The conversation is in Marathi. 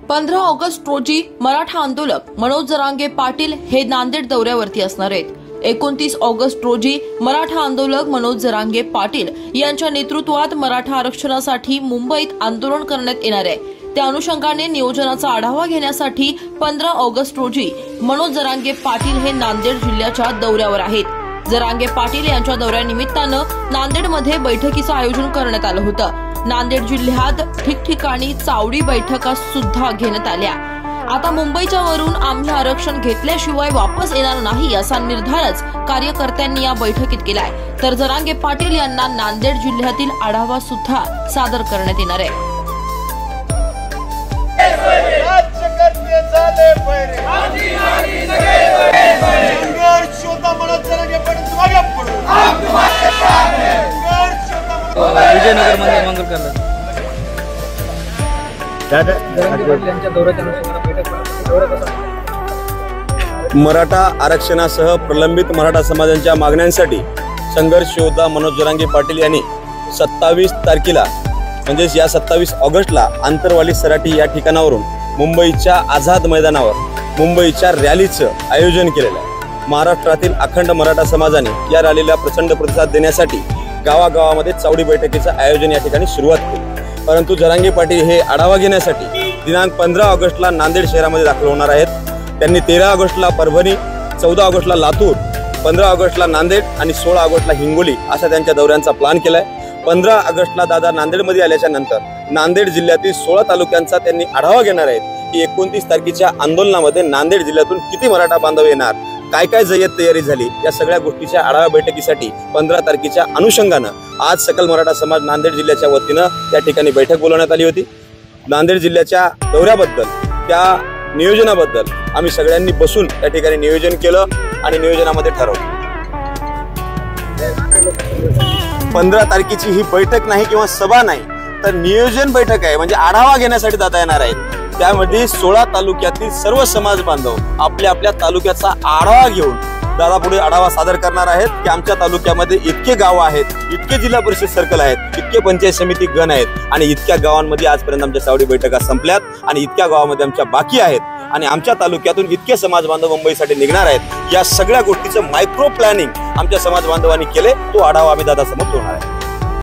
15 ऑगस्ट रोजी मराठा आंदोलक मनोज जरांगे पाटील हे नांदेड दौऱ्यावरती असणार आहेत। 29 ऑगस्ट रोजी मराठा आंदोलक मनोज जरांगे पाटील यांच्या नेतृत्वात मराठा आरक्षणासाठी मुंबईत आंदोलन करण्यात येणार आहे। त्या अनुषंगाने नियोजनाचा आढावा घेण्यासाठी 15 ऑगस्ट रोजी मनोज जरांगे पाटील हे नांदेड जिल्ह्याच्या दौऱ्यावर आहेत। जरांगे पाटील यांच्या दौऱ्यानिमित्तानं नांदेडमध्ये बैठकीचं आयोजन करण्यात आलं होतं। नांदेड जिल्ह्यात ठिकठिकाणी चावडी बैठका सुद्धा घेण्यात आल्या। आता मुंबईच्या वरून आम्ही आरक्षण घेतल्याशिवाय वापस येणार नाही असा निर्धारच कार्यकर्त्यांनी या बैठकीत केलाय। तर जरांगे पाटील यांना नांदेड जिल्ह्यातील आढावा सुद्धा सादर करण्यात येणार आहे। विजयनगर मध्ये मंगल करतात मराठा आरक्षणासह प्रलंबित मराठा समाजांच्या मागण्यांसाठी संघर्ष योद्धा मनोज जरांगे पाटील यांनी 27 तारखेला म्हणजेच या 27 ऑगस्टला आंतरवाली सराटी या ठिकाणावरून मुंबईच्या आझाद मैदानावर मुंबईच्या रॅलीचं आयोजन केलेलं आहे। महाराष्ट्रातील अखंड मराठा समाजाने या रॅलीला प्रचंड प्रतिसाद देण्यासाठी गावागावामध्ये चावडी बैठकीचं आयोजन या ठिकाणी सुरुवात केली। परंतु जरांगे पाटील हे आढावा घेण्यासाठी दिनांक 15 ऑगस्टला नांदेड शहरामध्ये दाखल होणार आहेत। त्यांनी 13 ऑगस्टला परभणी, 14 ऑगस्टला लातूर, 15 ऑगस्टला नांदेड आणि 16 ऑगस्टला हिंगोली अशा त्यांच्या दौऱ्यांचा प्लॅन केलाय। 15 ऑगस्टला दादा नांदेडमध्ये आल्याच्या नंतर नांदेड जिल्ह्यातील 16 तालुक्यांचा त्यांनी आढावा घेणार आहेत की 29 तारखेच्या आंदोलनामध्ये नांदेड जिल्ह्यातून किती मराठा बांधव येणार, काय काय जय्यत तयारी झाली, या सगळ्या गोष्टीच्या आढावा बैठकीसाठी 15 तारखेच्या अनुषंगानं आज सकल मराठा समाज नांदेड जिल्ह्याच्या वतीनं त्या ठिकाणी बैठक बोलवण्यात आली होती। नांदेड जिल्ह्याच्या दौऱ्याबद्दल, त्या नियोजनाबद्दल आम्ही सगळ्यांनी बसून त्या ठिकाणी नियोजन केलं आणि नियोजनामध्ये ठरवलं। 15 तारखेची ही बैठक नाही किंवा सभा नाही, तर नियोजन बैठक आहे, म्हणजे आढावा घेण्यासाठी जाता येणार आहे। त्यामध्ये 16 तालुक्यातील सर्व समाज बांधव आपल्या आपल्या तालुक्याचा आढावा घेऊन दादा पुढे आढावा सादर करणार आहेत की आमच्या तालुक्यामध्ये इतके गाव आहेत, इतके जिल्हा परिषद सर्कल आहेत, इतके पंचायत समिती गण आहेत आणि इतक्या गावांमध्ये आजपर्यंत आमच्या चावडी बैठका संपल्यात आणि इतक्या गावामध्ये आमच्या बाकी आहेत आणि आमच्या तालुक्यातून इतके समाज बांधव मुंबईसाठी निघणार आहेत। या सगळ्या गोष्टीचं मायक्रो प्लॅनिंग आमच्या समाज बांधवांनी केले, तो आढावा आम्ही दादा समोर ठेवणार आहे।